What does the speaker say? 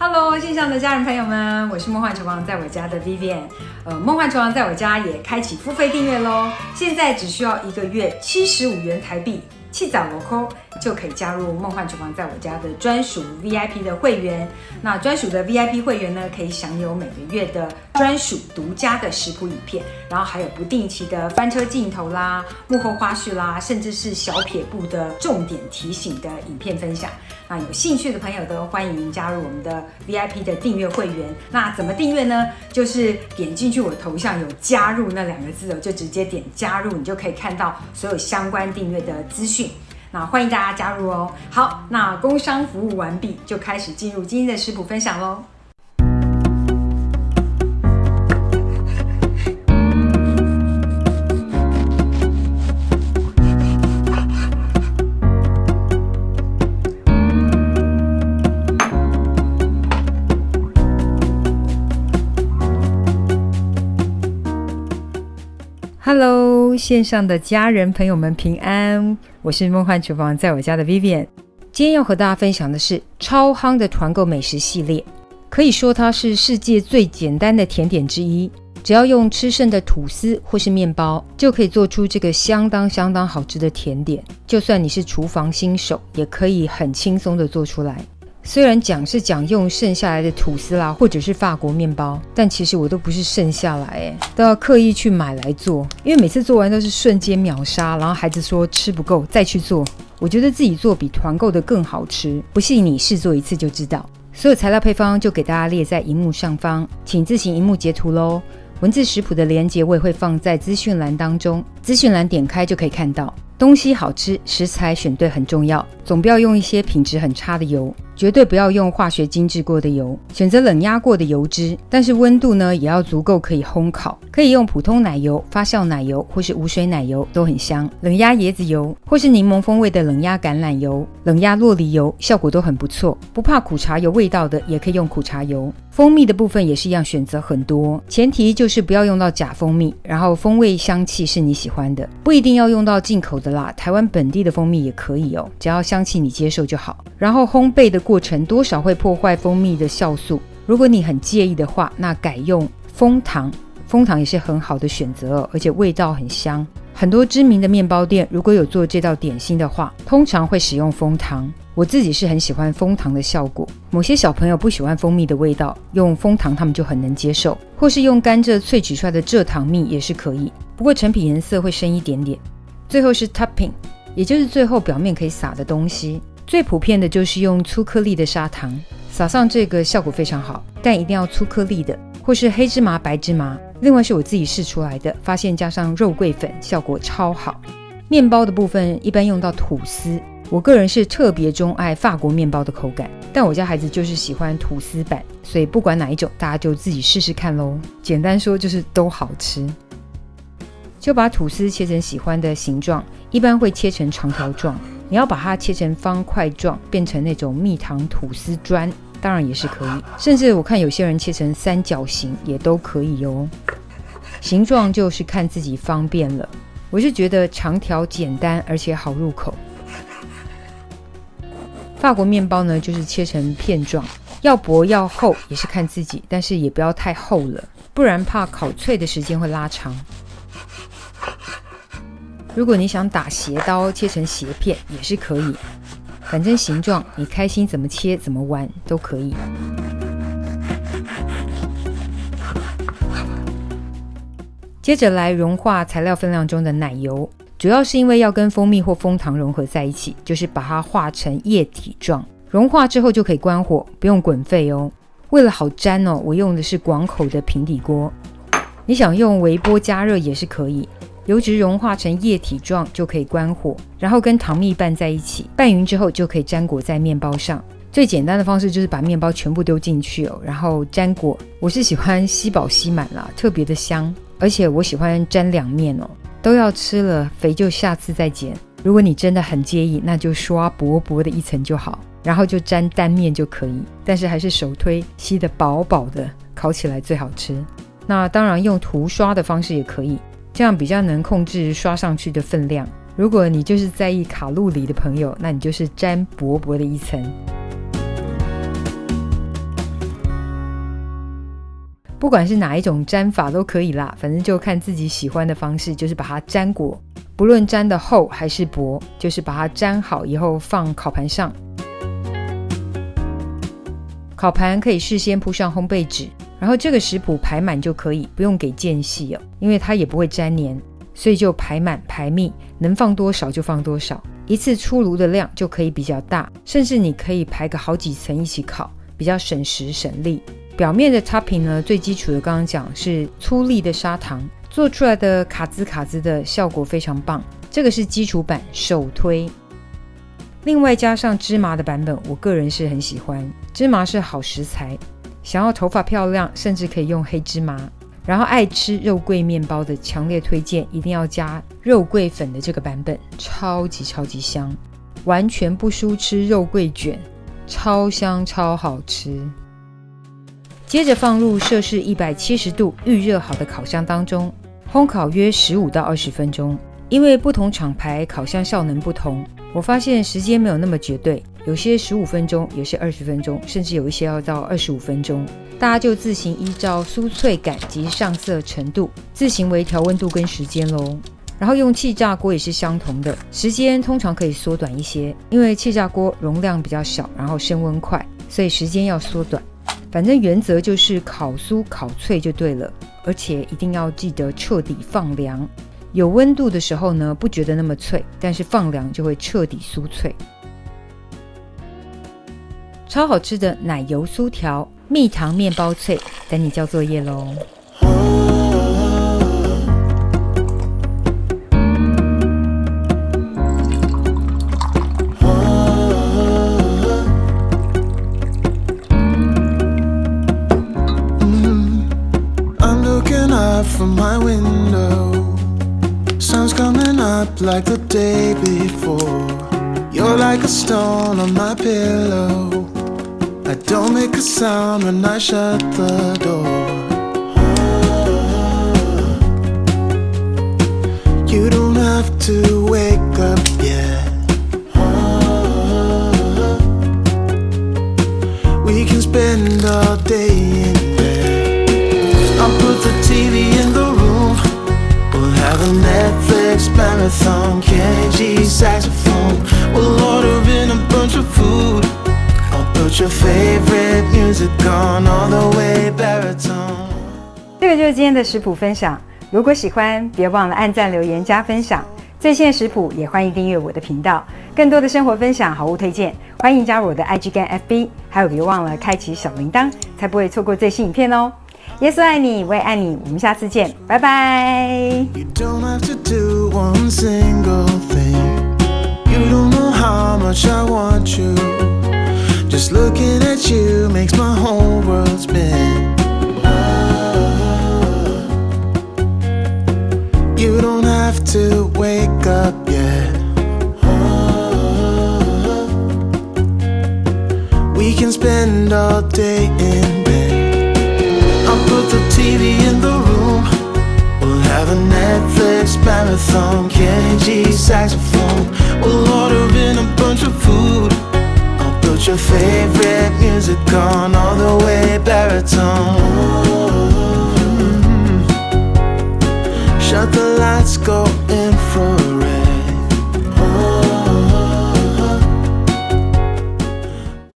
Hello， 线上的家人朋友们，我是梦幻厨房在我家的 Vivian。梦幻厨房在我家也开启付费订阅咯，现在只需要1个月75元台币，7早罗扣就可以加入梦幻厨房在我家的专属 VIP 的会员。那专属的 VIP 会员呢，可以享有每个月的专属独家的食谱影片，然后还有不定期的翻车镜头啦、幕后花絮啦，甚至是小撇步的重点提醒的影片分享。那有兴趣的朋友都欢迎加入我们的 VIP 的订阅会员。那怎么订阅呢？就是点进去我头像有加入那2个字就直接点加入，你就可以看到所有相关订阅的资讯。那欢迎大家加入哦。好，那工商服务完毕，就开始进入今天的食谱分享咯。Hello， 线上的家人朋友们平安，我是梦幻厨房在我家的 Vivian。今天要和大家分享的是超夯的团购美食系列，可以说它是世界最简单的甜点之一，只要用吃剩的吐司或是面包，就可以做出这个相当好吃的甜点。就算你是厨房新手，也可以很轻松的做出来。虽然讲是讲用剩下来的吐司啦，或者是法国面包，但其实我都不是剩下来都要刻意去买来做，因为每次做完都是瞬间秒杀，然后孩子说吃不够再去做。我觉得自己做比团购的更好吃，不信你试做一次就知道。所有材料配方就给大家列在荧幕上方，请自行荧幕截图咯。文字食谱的连结我也会放在资讯栏当中，资讯栏点开就可以看到。东西好吃，食材选对很重要，总不要用一些品质很差的油，绝对不要用化学精制过的油，选择冷压过的油脂，但是温度呢也要足够可以烘烤，可以用普通奶油、发酵奶油或是无水奶油都很香，冷压椰子油或是柠檬风味的冷压橄榄油、冷压酪梨油效果都很不错，不怕苦茶油味道的也可以用苦茶油。蜂蜜的部分也是一样，选择很多，前提就是不要用到假蜂蜜，然后风味香气是你喜欢的，不一定要用到进口的啦，台湾本地的蜂蜜也可以哦，只要香气你接受就好。然后烘焙的过程多少会破坏蜂蜜的酵素，如果你很介意的话，那改用枫糖，枫糖也是很好的选择哦，而且味道很香。很多知名的面包店如果有做这道点心的话，通常会使用枫糖。我自己是很喜欢枫糖的效果，某些小朋友不喜欢蜂蜜的味道，用枫糖他们就很能接受，或是用甘蔗萃取出来的蔗糖蜜也是可以，不过成品颜色会深一点点。最后是 topping， 也就是最后表面可以撒的东西，最普遍的就是用粗颗粒的砂糖，撒上这个效果非常好，但一定要粗颗粒的，或是黑芝麻、白芝麻。另外是我自己试出来的，发现加上肉桂粉效果超好。面包的部分一般用到吐司，我个人是特别钟爱法国面包的口感，但我家孩子就是喜欢吐司版，所以不管哪一种大家就自己试试看咯。简单说就是都好吃。就把吐司切成喜欢的形状，一般会切成长条状，你要把它切成方块状，变成那种蜜糖吐司砖，当然也是可以，甚至我看有些人切成三角形也都可以哦。形状就是看自己方便了，我是觉得长条简单而且好入口。法国面包呢就是切成片状，要薄要厚也是看自己，但是也不要太厚了，不然怕烤脆的时间会拉长。如果你想打斜刀切成斜片也是可以，反正形状你开心怎么切怎么玩都可以。接着来融化材料分量中的奶油，主要是因为要跟蜂蜜或枫糖融合在一起，就是把它化成液体状。融化之后就可以关火，不用滚沸哦。为了好沾哦，我用的是广口的平底锅，你想用微波加热也是可以。油脂融化成液体状就可以关火，然后跟糖蜜拌在一起，拌匀之后就可以沾裹在面包上。最简单的方式就是把面包全部丢进去哦，然后沾裹。我是喜欢吸饱吸满啦，特别的香，而且我喜欢沾两面哦。都要吃了，肥就下次再减。如果你真的很介意，那就刷薄薄的一层就好，然后就沾单面就可以，但是还是首推吸得饱饱的，烤起来最好吃。那当然用涂刷的方式也可以，这样比较能控制刷上去的分量。如果你就是在意卡路里的朋友，那你就是沾薄薄的一层。不管是哪一种沾法都可以啦，反正就看自己喜欢的方式，就是把它沾裹，不论沾的厚还是薄，就是把它沾好以后放烤盘上。烤盘可以事先铺上烘焙纸，然后这个食谱排满就可以，不用给间隙哦，因为它也不会沾黏，所以就排满排密，能放多少就放多少，一次出炉的量就可以比较大，甚至你可以排个好几层一起烤，比较省时省力。表面的 topping 呢，最基础的刚刚讲是粗粒的砂糖，做出来的卡滋卡滋的效果非常棒，这个是基础版，首推。另外加上芝麻的版本，我个人是很喜欢，芝麻是好食材，想要头发漂亮甚至可以用黑芝麻。然后爱吃肉桂面包的强烈推荐一定要加肉桂粉的这个版本，超级超级香，完全不输吃肉桂卷，超香超好吃。接着放入摄氏170度预热好的烤箱当中，烘烤约15到20分钟。因为不同厂牌烤箱效能不同，我发现时间没有那么绝对，有些15分钟，有些20分钟，甚至有一些要到25分钟。大家就自行依照酥脆感及上色程度，自行微调温度跟时间咯。然后用气炸锅也是相同的，时间通常可以缩短一些，因为气炸锅容量比较小，然后升温快，所以时间要缩短。反正原则就是烤酥烤脆就对了，而且一定要记得彻底放凉。有温度的时候呢，不觉得那么脆，但是放凉就会彻底酥脆。超好吃的奶油酥条、蜜糖面包脆，等你交作业咯。From my window, sun's coming up like the day before. You're like a stone on my pillow. I don't make a sound when I shut the door. You don't have to wake up yet. We can spend all day in I'll put the TV in the room. We'll have a Netflix marathon, Kenny G saxophone. We'll order in a bunch of food. I'll put your favorite music on all the way baritone. 这个就是今天的食谱分享，如果喜欢，别忘了按赞、留言、加分享。最新的食谱也欢迎订阅我的频道，更多的生活分享、好物推荐，欢迎加入我的 IG 跟 FB， 还有别忘了开启小铃铛，才不会错过最新影片哦。耶稣爱你，我也爱你，我们下次见，拜拜。You don't have to do one single thing. You don't know how much I want you. Just looking at you makes my whole world spin. You don't have to wake up yet. We can spend all day in bed.I'll put the TV in the room. We'll have a Netflix marathon, Kenny G saxophone. We'll order in a bunch of food. I'll put your favorite music on all the way baritone. Shut the lights, go